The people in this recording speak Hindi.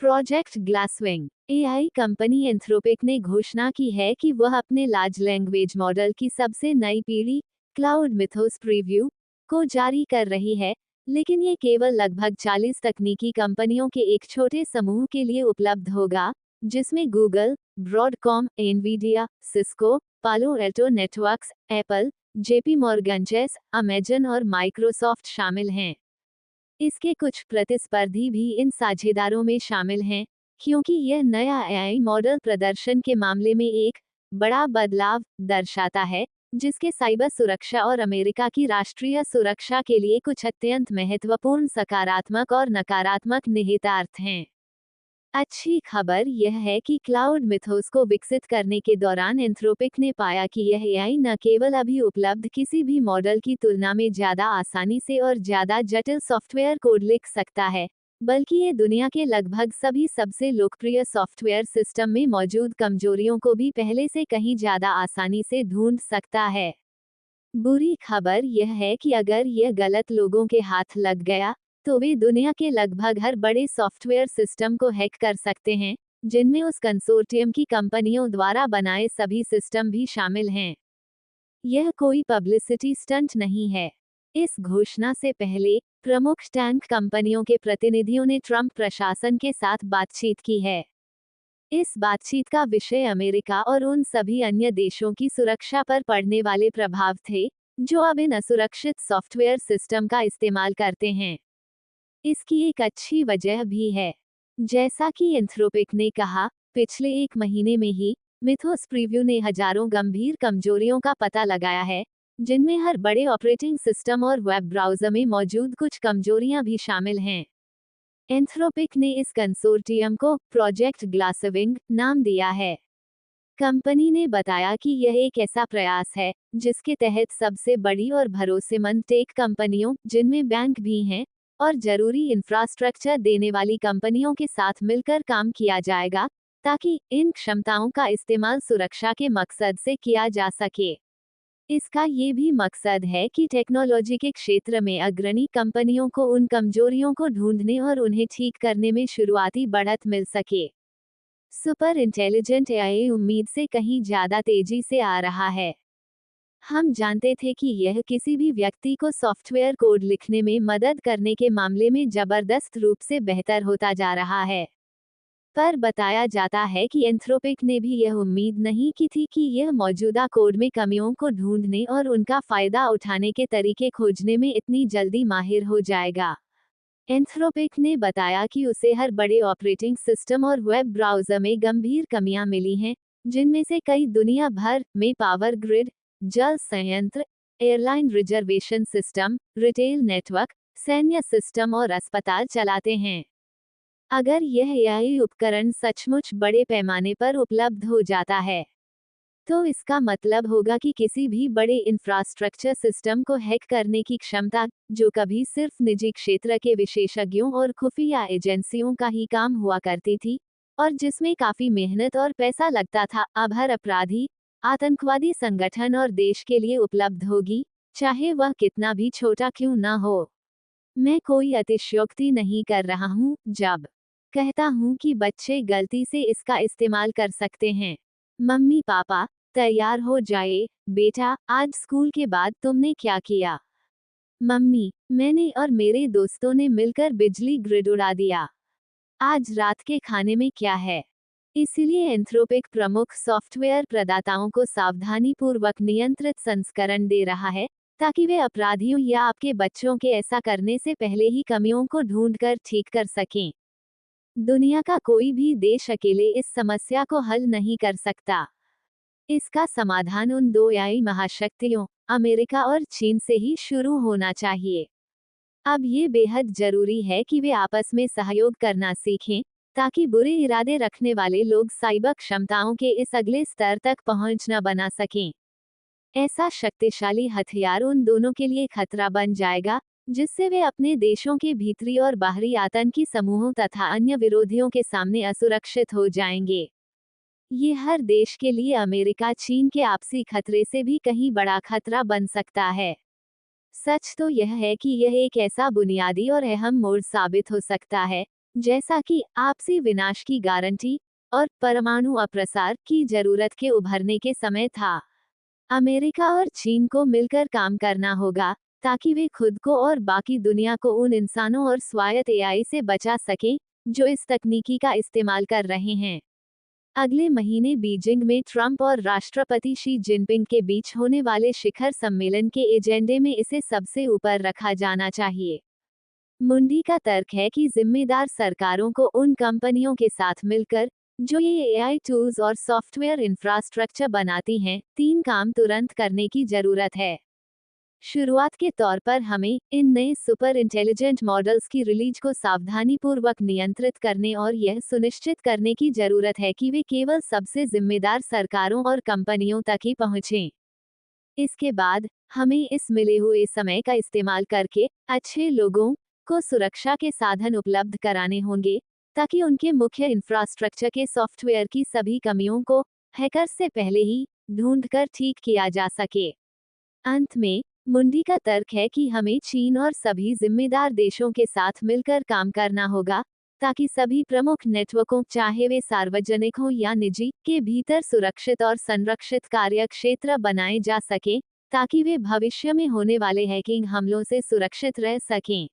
Project Glasswing AI company Anthropic ने घोषणा की है कि वह अपने लार्ज लैंग्वेज मॉडल की सबसे नई पीढ़ी क्लाउड मिथोस प्रीव्यू को जारी कर रही है, लेकिन ये केवल लगभग 40 तकनीकी कंपनियों के एक छोटे समूह के लिए उपलब्ध होगा, जिसमें गूगल, ब्रॉडकॉम, एनवीडिया, सिस्को, पालो Alto networks, Apple, JP Morgan Chase, Amazon और माइक्रोसॉफ्ट शामिल हैं। इसके कुछ प्रतिस्पर्धी भी इन साझेदारों में शामिल हैं, क्योंकि यह नया एआई मॉडल प्रदर्शन के मामले में एक बड़ा बदलाव दर्शाता है, जिसके साइबर सुरक्षा और अमेरिका की राष्ट्रीय सुरक्षा के लिए कुछ अत्यंत महत्वपूर्ण सकारात्मक और नकारात्मक निहितार्थ हैं। अच्छी खबर यह है कि क्लाउड मिथोस को विकसित करने के दौरान एंथ्रोपिक ने पाया कि यह एआई न केवल अभी उपलब्ध किसी भी मॉडल की तुलना में ज्यादा आसानी से और ज्यादा जटिल सॉफ्टवेयर कोड लिख सकता है, बल्कि ये दुनिया के लगभग सभी सबसे लोकप्रिय सॉफ्टवेयर सिस्टम में मौजूद कमजोरियों को भी पहले से कहीं ज्यादा आसानी से ढूंढ सकता है। बुरी खबर यह है कि अगर यह गलत लोगों के हाथ लग गया, तो वे दुनिया के लगभग हर बड़े सॉफ्टवेयर सिस्टम को हैक कर सकते हैं, जिनमें उस कंसोर्टियम की कंपनियों द्वारा बनाए सभी सिस्टम भी शामिल हैं। यह कोई पब्लिसिटी स्टंट नहीं है। इस घोषणा से पहले प्रमुख टैंक कंपनियों के प्रतिनिधियों ने ट्रंप प्रशासन के साथ बातचीत की है। इस बातचीत का विषय अमेरिका और उन सभी अन्य देशों की सुरक्षा पर पड़ने वाले प्रभाव थे, जो अब इन असुरक्षित सॉफ्टवेयर सिस्टम का इस्तेमाल करते हैं। इसकी एक अच्छी वजह भी है। जैसा कि एंथ्रोपिक ने कहा, पिछले एक महीने में ही मिथोस प्रीव्यू ने हजारों गंभीर कमजोरियों का पता लगाया है, जिनमें हर बड़े ऑपरेटिंग सिस्टम और वेब ब्राउज़र में मौजूद कुछ कमजोरियां भी शामिल हैं। एंथ्रोपिक ने इस कंसोर्टियम को प्रोजेक्ट ग्लासविंग नाम दिया है। कंपनी ने बताया कि यह एक ऐसा प्रयास है, जिसके तहत सबसे बड़ी और भरोसेमंद टेक कंपनियों, जिनमें बैंक भी हैं, और जरूरी इंफ्रास्ट्रक्चर देने वाली कंपनियों के साथ मिलकर काम किया जाएगा, ताकि इन क्षमताओं का इस्तेमाल सुरक्षा के मकसद से किया जा सके। इसका ये भी मकसद है कि टेक्नोलॉजी के क्षेत्र में अग्रणी कंपनियों को उन कमजोरियों को ढूंढने और उन्हें ठीक करने में शुरुआती बढ़त मिल सके। सुपर इंटेलिजेंट एआई उम्मीद से कहीं ज्यादा तेजी से आ रहा है। हम जानते थे कि यह किसी भी व्यक्ति को सॉफ्टवेयर कोड लिखने में मदद करने के मामले में जबरदस्त रूप से बेहतर होता जा रहा है। पर बताया जाता है कि एंथ्रोपिक ने भी यह उम्मीद नहीं की थी कि यह मौजूदा कोड में कमियों को ढूंढने और उनका फायदा उठाने के तरीके खोजने में इतनी जल्दी माहिर हो जाएगा। एंथ्रोपिक ने बताया कि उसे हर बड़े ऑपरेटिंग सिस्टम और वेब ब्राउज़र में गंभीर कमियां मिली हैं, जिनमें से कई दुनिया भर में पावर ग्रिड, जल संयंत्र, airline reservation system, retail network, सैन्य सिस्टम और अस्पताल चलाते हैं। अगर यह एआई उपकरण सचमुच बड़े पैमाने पर उपलब्ध हो जाता है, तो इसका मतलब होगा कि किसी भी बड़े इंफ्रास्ट्रक्चर सिस्टम को हैक करने की क्षमता, जो कभी सिर्फ निजी क्षेत्र के विशेषज्ञों और खुफिया एजेंसियों का ही काम हुआ करती थी, और जिसमें काफी मेहनत और पैसा लगता था, अब हर अपराधी, आतंकवादी संगठन और देश के लिए उपलब्ध होगी, चाहे वह कितना भी छोटा क्यों न हो। मैं कोई अतिशयोक्ति नहीं कर रहा हूँ जब कहता हूँ कि बच्चे गलती से इसका इस्तेमाल कर सकते हैं। मम्मी पापा, तैयार हो जाए, बेटा, आज स्कूल के बाद तुमने क्या किया? मम्मी, मैंने और मेरे दोस्तों ने मिलकर बिजली ग्रिड उड़ा दिया। आज रात के खाने में क्या है? इसलिए एंथ्रोपिक प्रमुख सॉफ्टवेयर प्रदाताओं को सावधानीपूर्वक नियंत्रित संस्करण दे रहा है, ताकि वे अपराधियों या आपके बच्चों के ऐसा करने से पहले ही कमियों को ढूंढकर ठीक कर सकें। दुनिया का कोई भी देश अकेले इस समस्या को हल नहीं कर सकता। इसका समाधान उन दो एआई महाशक्तियों, अमेरिका और चीन से ही शुरू होना चाहिए। अब ये बेहद जरूरी है कि वे आपस में सहयोग करना सीखें, ताकि बुरे इरादे रखने वाले लोग साइबर क्षमताओं के इस अगले स्तर तक पहुंच न बना सकें। ऐसा शक्तिशाली हथियार उन दोनों के लिए खतरा बन जाएगा, जिससे वे अपने देशों के भीतरी और बाहरी आतंकी समूहों तथा अन्य विरोधियों के सामने असुरक्षित हो जाएंगे। ये हर देश के लिए अमेरिका चीन के आपसी खतरे से भी कहीं बड़ा खतरा बन सकता है। सच तो यह है कि यह एक ऐसा बुनियादी और अहम मोड़ साबित हो सकता है, जैसा कि आपसी विनाश की गारंटी और परमाणु अप्रसार की जरूरत के उभरने के समय था। अमेरिका और चीन को मिलकर काम करना होगा ताकि वे खुद को और बाकी दुनिया को उन इंसानों और स्वायत्त एआई से बचा सकें जो इस तकनीकी का इस्तेमाल कर रहे हैं। अगले महीने बीजिंग में ट्रंप और राष्ट्रपति शी जिनपिंग के बीच होने वाले शिखर सम्मेलन के एजेंडे में इसे सबसे ऊपर रखा जाना चाहिए। मुंडी का तर्क है कि जिम्मेदार सरकारों को उन कंपनियों के साथ मिलकर जो ये एआई टूल्स और सॉफ्टवेयर इंफ्रास्ट्रक्चर बनाती हैं, 3 काम तुरंत करने की जरूरत है। शुरुआत के तौर पर हमें इन नए सुपर इंटेलिजेंट मॉडल्स की रिलीज को सावधानीपूर्वक नियंत्रित करने और यह सुनिश्चित करने की जरूरत है कि वे केवल सबसे जिम्मेदार सरकारों और कंपनियों तक ही पहुंचें। इसके बाद हमें इस मिले हुए समय का इस्तेमाल करके अच्छे लोगों को सुरक्षा के साधन उपलब्ध कराने होंगे ताकि उनके मुख्य इंफ्रास्ट्रक्चर के सॉफ्टवेयर की सभी कमियों को हैकर्स से पहले ही ढूंढकर ठीक किया जा सके। अंत में मुंडी का तर्क है कि हमें चीन और सभी जिम्मेदार देशों के साथ मिलकर काम करना होगा ताकि सभी प्रमुख नेटवर्कों, चाहे वे सार्वजनिक हो या निजी, के भीतर सुरक्षित और संरक्षित कार्य क्षेत्र बनाए जा सकें ताकि वे भविष्य में होने वाले हैकिंग हमलों से सुरक्षित रह सकें।